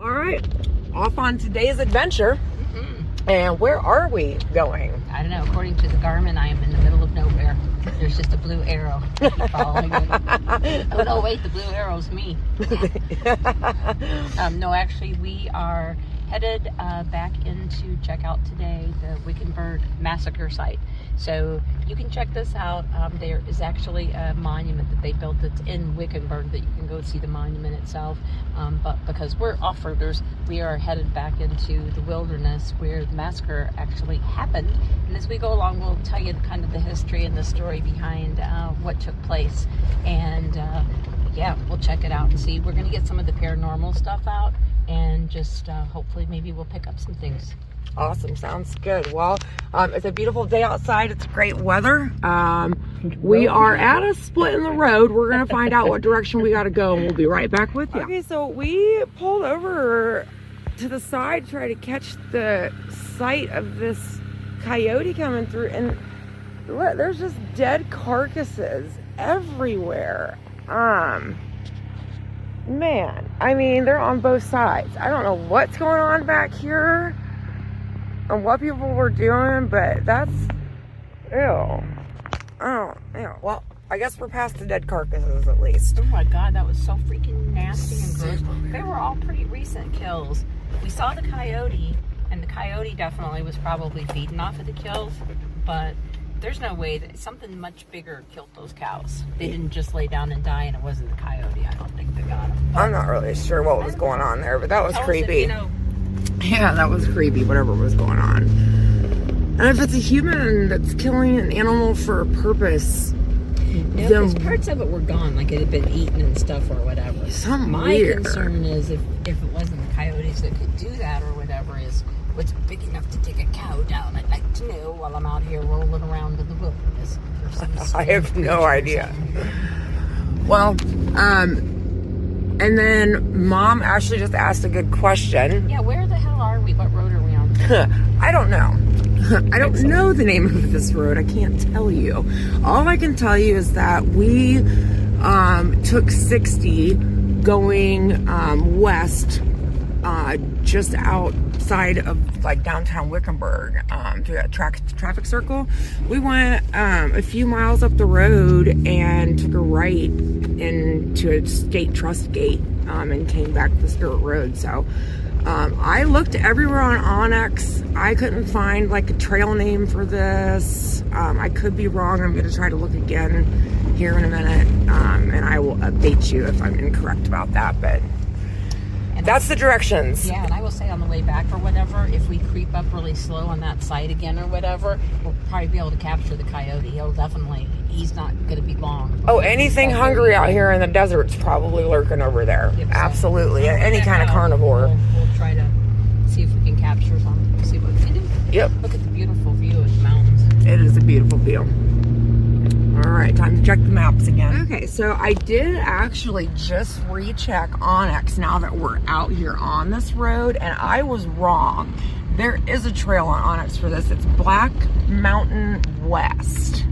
All right, off on today's adventure. And where are we going? I don't know. According to the Garmin, I am in the middle of nowhere. There's just a blue arrow following me. Oh no, wait, the blue arrow's me. No, actually, we are headed back in to check out today the Wickenburg Massacre site. So you can check this out. There is actually a monument that they built that's in Wickenburg that you can go see the monument itself. But because we're off-roaders, we are headed back into the wilderness where the massacre actually happened. And as we go along, we'll tell you kind of the history and the story behind what took place. And yeah, we'll check it out and see. We're going to get some of the paranormal stuff out and just hopefully maybe we'll pick up some things. Awesome, sounds good. Well, it's a beautiful day outside. It's great weather. We are at a split in the road. We're going to find out what direction we got to go, and we'll be right back with you. Okay, so we pulled over to the side to try to catch the sight of this coyote coming through, and look, there's just dead carcasses everywhere. Man, I mean, they're on both sides. I don't know what's going on back here and what people were doing, but that's, ew. Oh, ew. Well, I guess we're past the dead carcasses at least. Oh my God, that was so freaking nasty and gross. They were all pretty recent kills. We saw the coyote, and the coyote definitely was probably feeding off of the kills, but there's no way that something much bigger killed those cows. They didn't just lay down and die, and it wasn't the coyote. I don't think they got them. I'm not really sure what was going on there, but that was creepy. If, you know, yeah, that was creepy, whatever was going on. And if it's a human that's killing an animal for a purpose, no, because parts of it were gone, like it had been eaten and stuff or whatever. My concern is if it wasn't the coyotes that could do that or whatever, is what's big enough to take a cow down. I'd like to know while I'm out here rolling around in the wilderness. I have no idea. Well, and then Mom actually just asked a good question. Yeah, where the hell are we? What road are we on? I don't know. I don't know the name of this road. I can't tell you. All I can tell you is that we took 60 going west, just outside of like downtown Wickenburg, through that traffic circle. We went a few miles up the road and took a right into a state trust gate, and came back this dirt road. So I looked everywhere on Onyx. I couldn't find like a trail name for this. I could be wrong. I'm going to try to look again here in a minute, and I will update you if I'm incorrect about that, but that's the directions. Yeah, and I will say on the way back or whatever, if we creep up really slow on that side again or whatever, we'll probably be able to capture the coyote. He's not going to be long. Oh, anything hungry out here in the desert's probably lurking over there. Yep, absolutely. So any kind of carnivore. We'll try to see if we can capture some, see what we can do. Yep. Look at the beautiful view of the mountains. It is a beautiful view. All right, time to check the maps again. Okay, so I did actually just recheck Onyx now that we're out here on this road, and I was wrong. There is a trail on Onyx for this. It's Black Mountain West,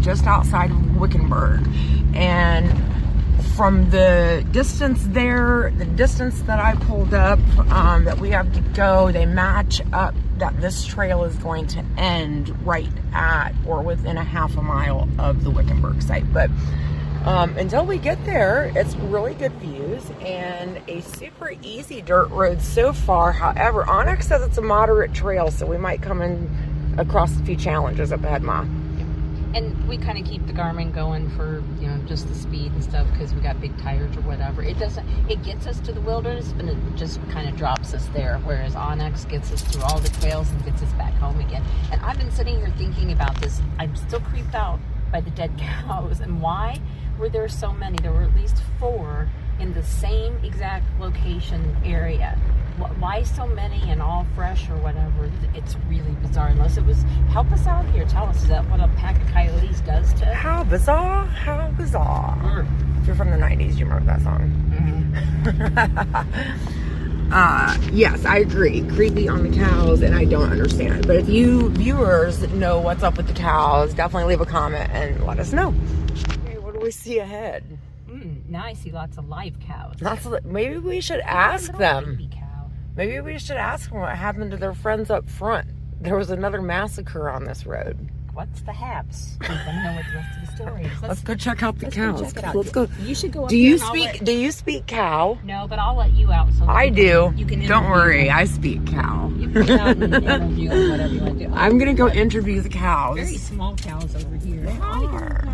just outside of Wickenburg. And from the distance there, the distance that I pulled up, that we have to go, they match up that this trail is going to end right at or within a half a mile of the Wickenburg site. But until we get there, it's really good views and a super easy dirt road so far. However, Onyx says it's a moderate trail, so we might come in across a few challenges up ahead, Ma. And we kind of keep the Garmin going for, you know, just the speed and stuff because we got big tires or whatever. It gets us to the wilderness, but it just kind of drops us there. Whereas Onyx gets us through all the trails and gets us back home again. And I've been sitting here thinking about this. I'm still creeped out by the dead cows. And why were there so many? There were at least 4 in the same exact location area. Why so many and all fresh or whatever? It's really bizarre. Unless it was, help us out here. Tell us, is that what a pack of coyotes does to? How bizarre! How bizarre! If you're from the 90s, you remember that song. Mm-hmm. Yes, I agree. Creepy on the cows, and I don't understand. But if you viewers know what's up with the cows, definitely leave a comment and let us know. Okay, what do we see ahead? Now I see lots of live cows. Maybe we should ask them. Baby cow. Maybe we should ask them what happened to their friends up front. There was another massacre on this road. What's the haps? I want to know what the rest of the story is. Let's go check out the cows. Go check it out. Let's go. You should go up Do you speak cow? No, but I'll let you out. So I do. You can Don't worry, I speak cow. You can go out and interview them, whatever you want to do. I'm gonna go interview the cows. Very small cows over here. They are.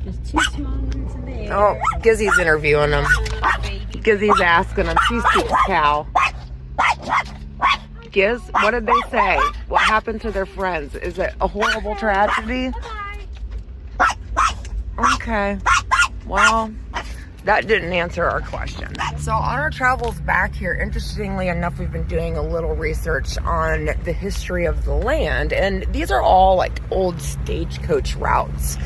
There's 2 small ones in there. Oh, Gizzy's interviewing them. Baby. Gizzy's asking them. She speaks cow. Giz, what did they say? What happened to their friends? Is it a horrible tragedy? Okay. Well, that didn't answer our question. So on our travels back here, interestingly enough, we've been doing a little research on the history of the land. And these are all like old stagecoach routes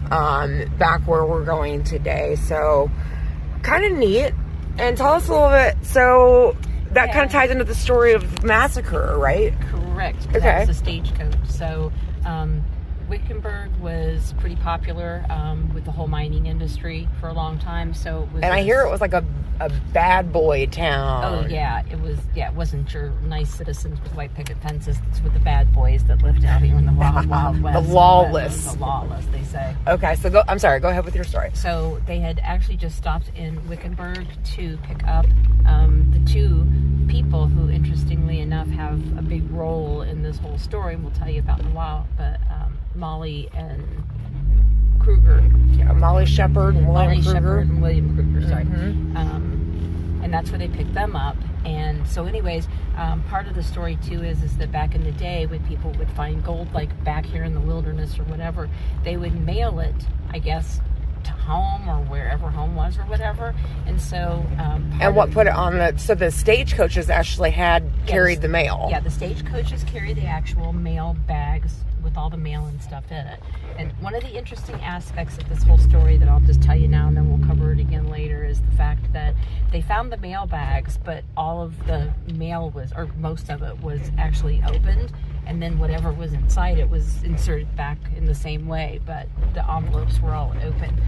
back where we're going today. So kind of neat. And tell us a little bit. So that kind of ties into the story of Massacre, right? Correct. Okay. That's the stagecoach. So Wickenburg was pretty popular with the whole mining industry for a long time. So it was I hear it was like a bad boy town. Oh yeah, it was. Yeah, it wasn't your nice citizens with white picket fences. It's with the bad boys that lived out here in the wild west. The lawless. The lawless, they say. Okay, so I'm sorry. Go ahead with your story. So they had actually just stopped in Wickenburg to pick up the 2 people who, interestingly enough, have a big role in this whole story. We'll tell you about in a while, but Molly and Kruger. Yeah, Molly Shepard and William Kruger. Sorry. And that's where they picked them up. And so anyways, part of the story too is that back in the day when people would find gold, like back here in the wilderness or whatever, they would mail it, I guess, to home or wherever home was or whatever. And so put it on the stagecoaches actually carried the mail. Yeah, the stagecoaches carry the actual mail bags with all the mail and stuff in it. And one of the interesting aspects of this whole story that I'll just tell you now and then we'll cover it again later is the fact that they found the mail bags, but all of the mail or most of it was actually opened, and then whatever was inside it was inserted back in the same way, but the envelopes were all open.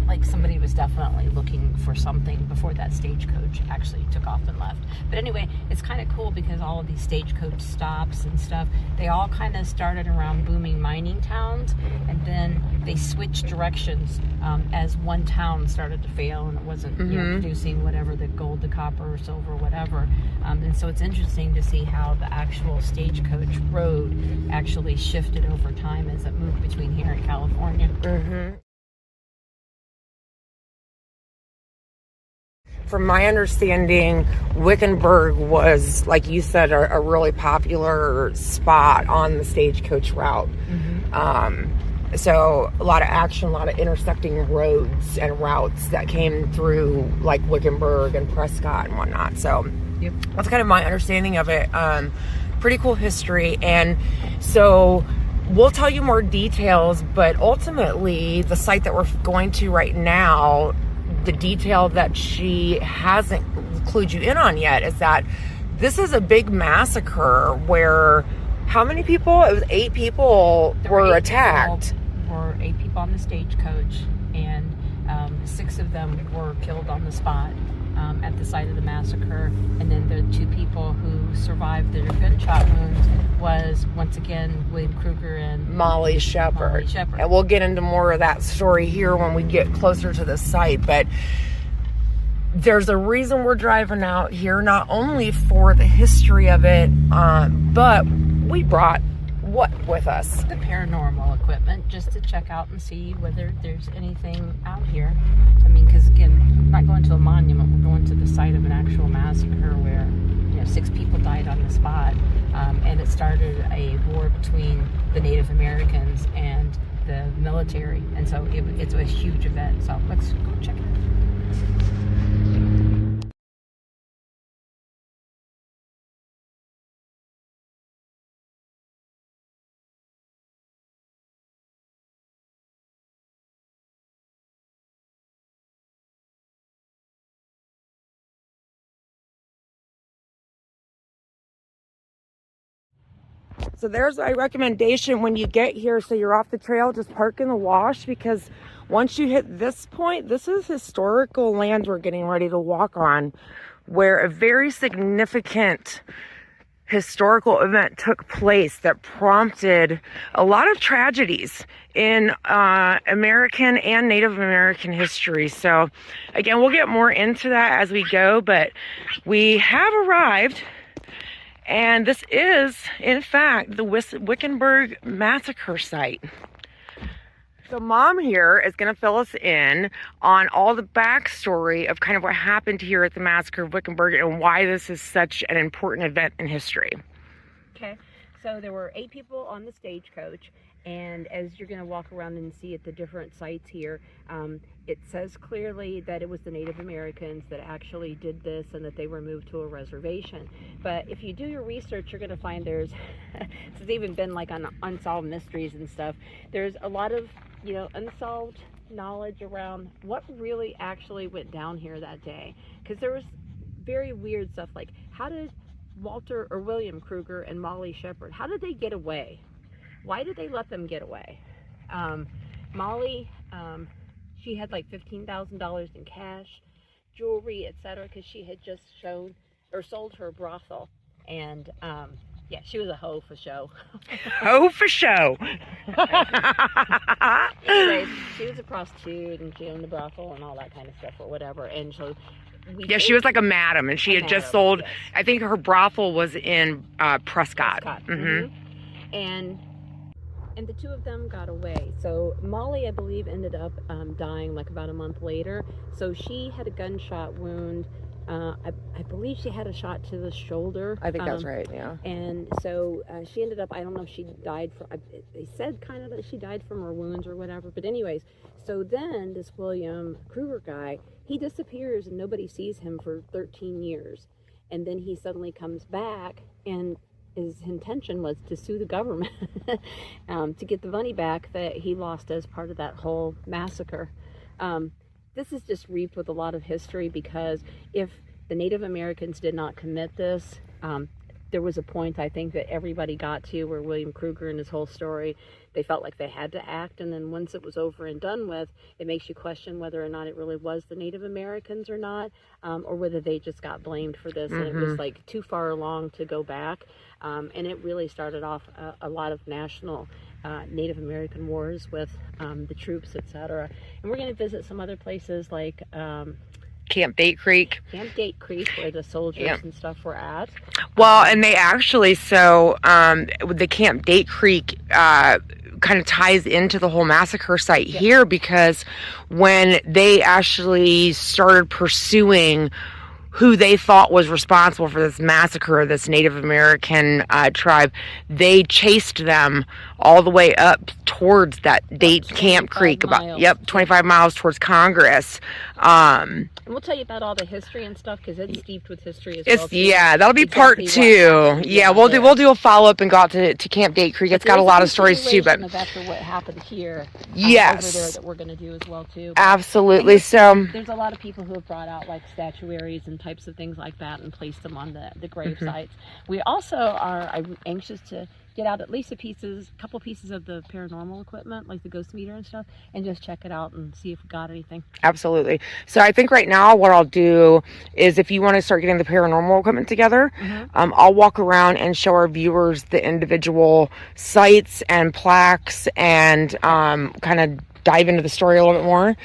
Like somebody was definitely looking for something before that stagecoach actually took off and left. But anyway, it's kind of cool because all of these stagecoach stops and stuff, they all kind of started around booming mining towns, and then they switched directions as one town started to fail and it wasn't producing whatever, the gold, the copper, or silver, whatever. And so it's interesting to see how the actual stagecoach road actually shifted over time as it moved between here and California. From my understanding, Wickenburg was, like you said, a really popular spot on the stagecoach route. So a lot of action, a lot of intersecting roads and routes that came through, like Wickenburg and Prescott and whatnot. So that's kind of my understanding of it. Pretty cool history. And so we'll tell you more details, but ultimately the site that we're going to right now, the detail that she hasn't clued you in on yet is that this is a big massacre where how many people? It was 8 people were attacked. There were 8 people on the stagecoach, and 6 of them were killed on the spot at the site of the massacre. And then the 2 people who survived their gunshot wounds was, once again, William Kruger and Molly Shepard. And we'll get into more of that story here when we get closer to the site. But there's a reason we're driving out here, not only for the history of it, but we brought what with us? The paranormal equipment, just to check out and see whether there's anything out here. I mean, because again, we're not going to a monument, we're going to the site of an actual massacre where 6 people died on the spot, and it started a war between the Native Americans and the military, and so it's a huge event. So let's go check it out. So there's my recommendation when you get here, so you're off the trail, just park in the wash, because once you hit this point, this is historical land we're getting ready to walk on, where a very significant historical event took place that prompted a lot of tragedies in American and Native American history. So again, we'll get more into that as we go, but we have arrived, and this is, in fact, the Wickenburg Massacre site. So Mom here is going to fill us in on all the backstory of kind of what happened here at the Massacre of Wickenburg and why this is such an important event in history. Okay, so there were 8 people on the stagecoach, and as you're going to walk around and see at the different sites here, it says clearly that it was the Native Americans that actually did this and that they were moved to a reservation. But if you do your research, you're going to find there's even been like on unsolved mysteries and stuff, there's a lot of unsolved knowledge around what really actually went down here that day, because there was very weird stuff like, how did Walter or William Kruger and Molly Shepard, how did they get away? Why did they let them get away? Molly, she had like $15,000 in cash, jewelry, etc., because she had just sold her brothel, and yeah, she was a hoe for show. Hoe for show. Anyways, she was a prostitute, and she owned a brothel and all that kind of stuff or whatever. And so she was like a madam, and she had just sold, yes. I think her brothel was in Prescott. Mm-hmm. And the 2 of them got away. So Molly, I believe, ended up dying like about a month later. So she had a gunshot wound. I believe she had a shot to the shoulder. I think that's right, yeah. And so she ended up, I don't know if she died from, they said kind of that she died from her wounds or whatever. But anyways, so then this William Kruger guy, he disappears and nobody sees him for 13 years. And then he suddenly comes back, and his intention was to sue the government to get the money back that he lost as part of that whole massacre. This is just reaped with a lot of history, because if the Native Americans did not commit this, there was a point, I think, that everybody got to where William Kruger and his whole story, they felt like they had to act, and then once it was over and done with, it makes you question whether or not it really was the Native Americans or not, or whether they just got blamed for this, and it was like too far along to go back, and it really started off a lot of national Native American wars with the troops, etc. And we're going to visit some other places like Camp Date Creek. Camp Date Creek, where the soldiers and stuff were at. Well, and they actually, so the Camp Date Creek kind of ties into the whole massacre site here, because when they actually started pursuing who they thought was responsible for this massacre of this Native American tribe, they chased them all the way up towards that Date Camp Creek, about 25 miles towards Congress. And we'll tell you about all the history and stuff, because it's steeped with history as well. Yeah, that'll be part 2. Yeah, we'll do a follow up and go out to Camp Date Creek. It's got a lot of stories too, but after what happened here, yes, over there, that we're going to do as well too. Absolutely. So there's a lot of people who have brought out like statuaries and types of things like that and placed them on the grave sites. We also are anxious to get out at least a couple pieces of the paranormal equipment, like the ghost meter and stuff, and just check it out and see if we got anything. Absolutely. So I think right now what I'll do is, if you want to start getting the paranormal equipment together, I'll walk around and show our viewers the individual sites and plaques, and kind of dive into the story a little bit more,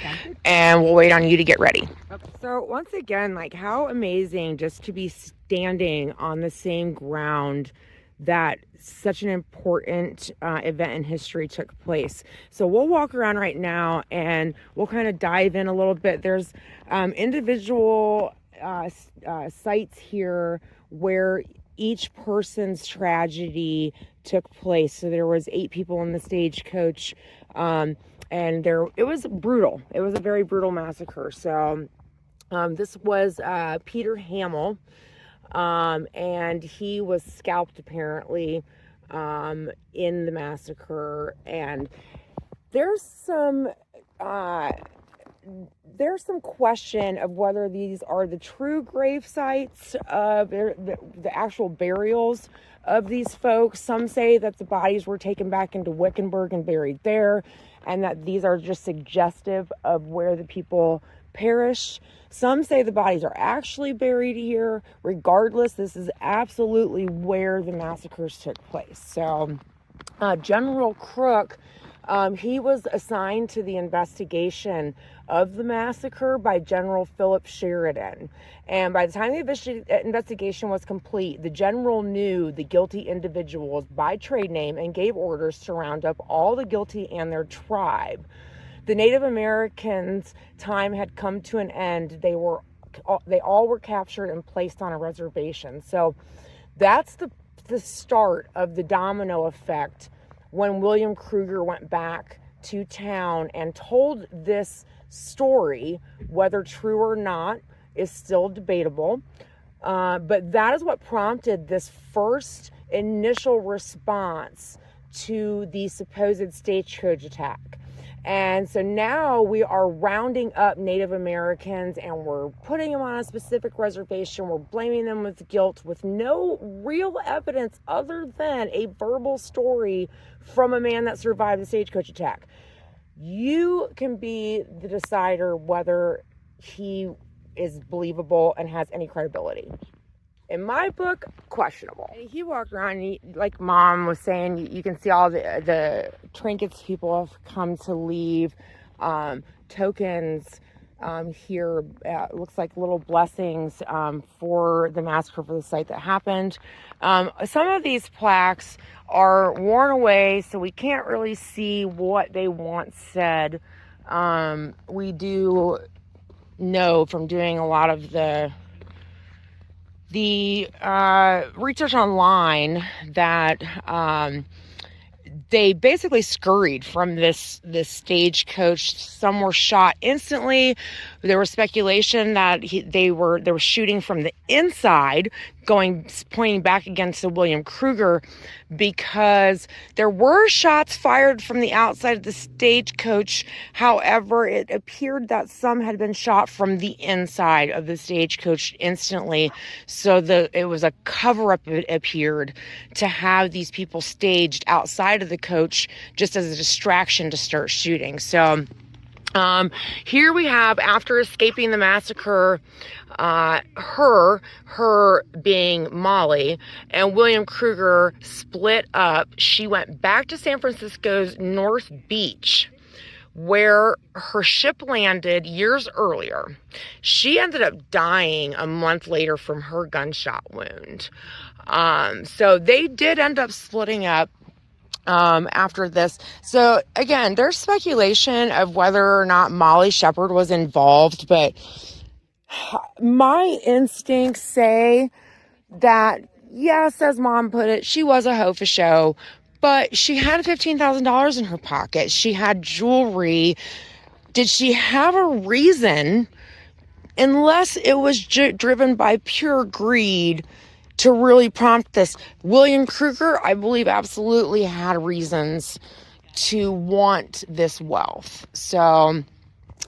and we'll wait on you to get ready. Okay. So once again, like, how amazing just to be standing on the same ground that such an important event in history took place. So we'll walk around right now and we'll kind of dive in a little bit. There's individual sites here where each person's tragedy took place. So there was 8 people in the stagecoach, and it was brutal. It was a very brutal massacre. So this was Peter Hamill. And he was scalped apparently in the massacre, and there's some there's some question of whether these are the true grave sites of the actual burials of these folks. Some say that the bodies were taken back into Wickenburg and buried there, and that these are just suggestive of where the people perished. Some say the bodies are actually buried here. Regardless, this is absolutely where the massacres took place. So General Crook, he was assigned to the investigation of the massacre by General Philip Sheridan. And by the time the investigation was complete, the general knew the guilty individuals by trade name and gave orders to round up all the guilty and their tribe. The Native Americans' time had come to an end. They all were captured and placed on a reservation. So that's the start of the domino effect when William Kruger went back to town and told this story. Whether true or not is still debatable, but that is what prompted this first initial response to the supposed stagecoach attack. And so now we are rounding up Native Americans and we're putting them on a specific reservation. We're blaming them with guilt with no real evidence other than a verbal story from a man that survived the stagecoach attack. You can be the decider whether he is believable and has any credibility. In my book, questionable. And he walked around, and like Mom was saying, you can see all the trinkets people have come to leave, tokens here. Looks like little blessings for the massacre, for the site that happened. Some of these plaques are worn away, so we can't really see what they once said. We do know from doing a lot of the research online that they basically scurried from this stagecoach. Some were shot instantly. There was speculation that they were shooting from the inside, pointing back against the William Kruger, because there were shots fired from the outside of the stagecoach. However, it appeared that some had been shot from the inside of the stagecoach instantly. So it was a cover-up, it appeared, to have these people staged outside of the coach just as a distraction to start shooting. So here we have, after escaping the massacre, her being Molly, and William Kruger split up. She went back to San Francisco's North Beach, where her ship landed years earlier. She ended up dying a month later from her gunshot wound. So they did end up splitting up after this. So again, there's speculation of whether or not Molly Shepard was involved, but my instincts say that, yes, as Mom put it, she was a hoe for show, but she had $15,000 in her pocket. She had jewelry. Did she have a reason, unless it was driven by pure greed, to really prompt this? William Kruger, I believe, absolutely had reasons to want this wealth. So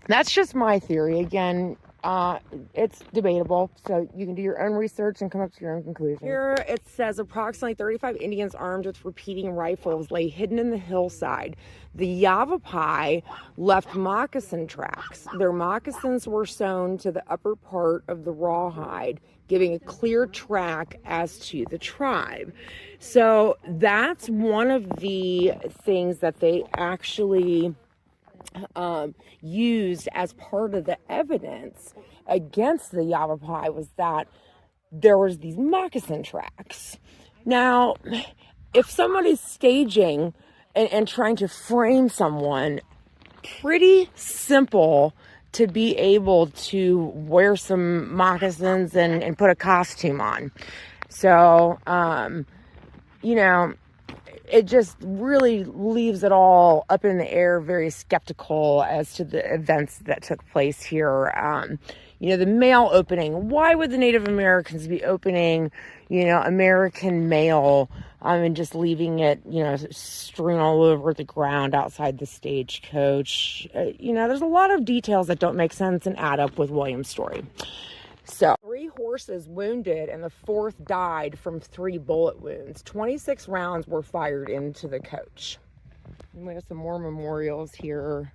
that's just my theory. Again, it's debatable, so you can do your own research and come up to your own conclusion. Here it says approximately 35 Indians armed with repeating rifles lay hidden in the hillside. The Yavapai left moccasin tracks. Their moccasins were sewn to the upper part of the rawhide, giving a clear track as to the tribe. So that's one of the things that they actually used as part of the evidence against the Yavapai, was that there was these moccasin tracks. Now, if somebody's staging and trying to frame someone, pretty simple to be able to wear some moccasins and put a costume on. So, it just really leaves it all up in the air, very skeptical as to the events that took place here. the mail opening. Why would the Native Americans be opening, American mail, and just leaving it, strewn all over the ground outside the stagecoach? There's a lot of details that don't make sense and add up with William's story. So, 3 horses wounded and the 4th died from 3 bullet wounds. 26 rounds were fired into the coach. And we have some more memorials here.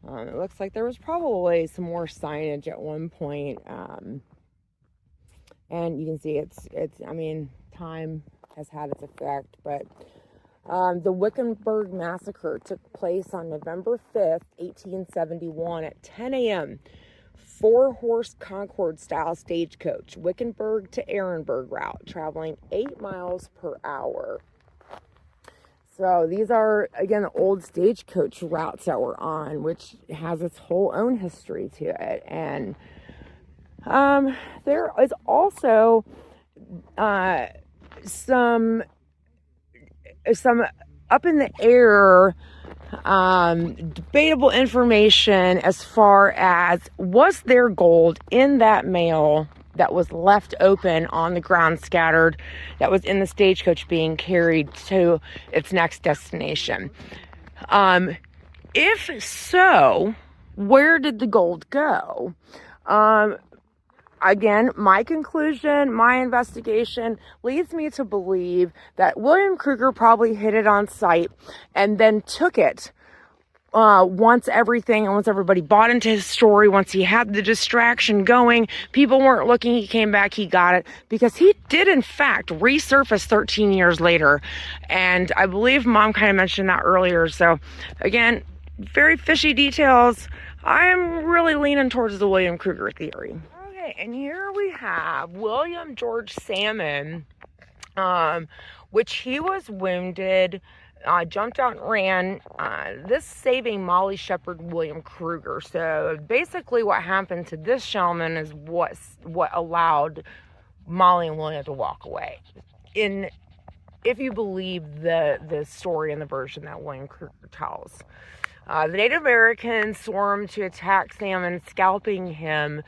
It looks like there was probably some more signage at one point. And you can see time has had its effect, but the Wickenburg Massacre took place on November 5th, 1871 at 10 a.m. 4-horse Concord-style stagecoach, Wickenburg to Ehrenberg route, traveling 8 miles per hour. So these are, again, the old stagecoach routes that we're on, which has its whole own history to it. And there is also some up in the air debatable information as far as, was there gold in that mail that was left open on the ground scattered, that was in the stagecoach being carried to its next destination? If so, where did the gold go? Again, my conclusion, my investigation leads me to believe that William Kruger probably hid it on site and then took it once everybody bought into his story, once he had the distraction going, people weren't looking, he came back, he got it, because he did in fact resurface 13 years later. And I believe Mom kind of mentioned that earlier. So again, very fishy details. I'm really leaning towards the William Kruger theory. Okay, and here we have William George Salmon, which he was wounded, jumped out and ran, this saving Molly Shepard William Kruger. So basically what happened to this gentleman is what allowed Molly and William to walk away. If you believe the story and the version that William Kruger tells. The Native Americans swarmed to attack Salmon, scalping him,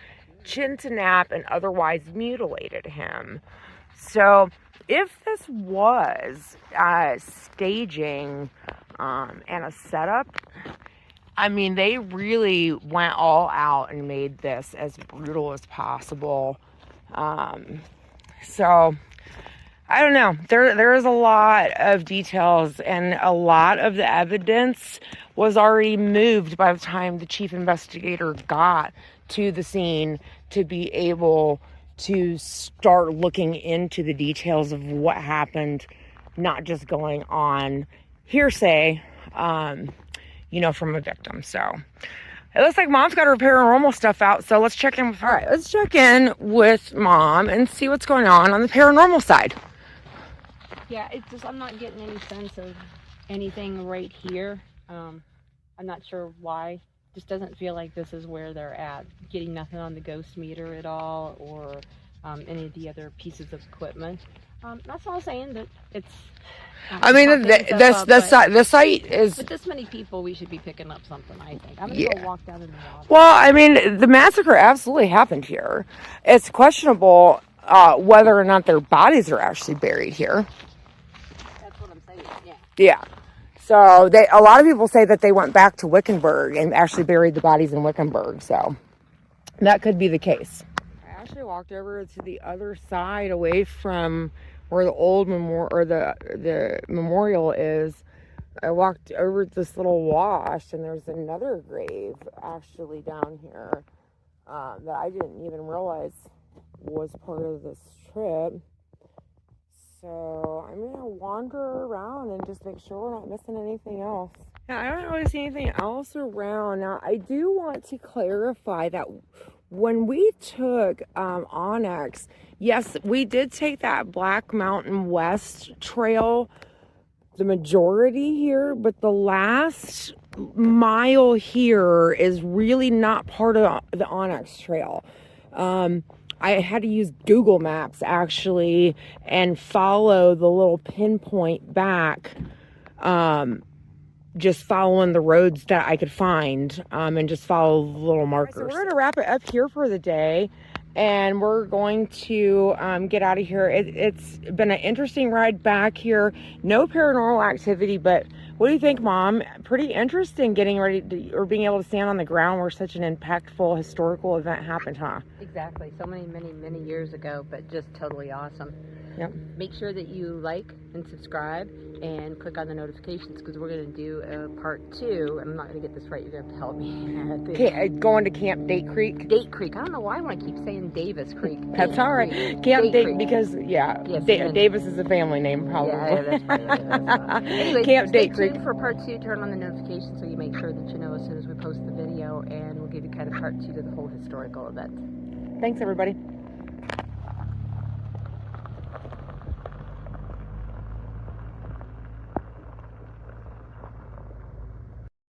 chin to nap, and otherwise mutilated him. So if this was staging and a setup, they really went all out and made this as brutal as possible. So I don't know. There is a lot of details, and a lot of the evidence was already moved by the time the chief investigator got to the scene to be able to start looking into the details of what happened, not just going on hearsay, from a victim. So it looks like Mom's got her paranormal stuff out, so let's check in with her. All right, let's check in with Mom and see what's going on the paranormal side. Yeah, it's just, I'm not getting any sense of anything right here. I'm not sure why. Just doesn't feel like this is where they're at. Getting nothing on the ghost meter at all, or any of the other pieces of equipment. That's all saying that it's. The site is. With this many people, we should be picking up something. I think I'm gonna go walk down in the water. Well, the massacre absolutely happened here. It's questionable whether or not their bodies are actually buried here. That's what I'm saying. Yeah. Yeah. So a lot of people say that they went back to Wickenburg and actually buried the bodies in Wickenburg. So that could be the case. I actually walked over to the other side, away from where the old the memorial is. I walked over this little wash, and there's another grave actually down here that I didn't even realize was part of this trip. So I'm going to wander around and just make sure we're not missing anything else. Yeah, I don't really see anything else around. Now, I do want to clarify that when we took Onyx, yes, we did take that Black Mountain West trail, the majority here, but the last mile here is really not part of the Onyx trail. I had to use Google Maps actually and follow the little pinpoint back just following the roads that I could find, and just follow the little markers. So we're going to wrap it up here for the day, and we're going to get out of here. It's been an interesting ride back here. No paranormal activity, but what do you think, Mom? Pretty interesting getting ready to, or being able to stand on the ground where such an impactful historical event happened, huh? Exactly. So many years ago, but just totally awesome. Yep. Make sure that you like and subscribe and click on the notifications, because we're going to do a part 2. I'm not going to get this right. You're going to have to help me. Okay, going to Camp Date Creek. Date Creek. I don't know why I want to keep saying Davis Creek. That's all right. Camp Date, because yes, Davis is a family name, probably. Yeah, that's right. Anyway, Camp Date stay Creek. tuned for part 2. Turn on the notifications so you make sure that you know as soon as we post the video, and we'll give you kind of part 2 to the whole historical event. Thanks, everybody.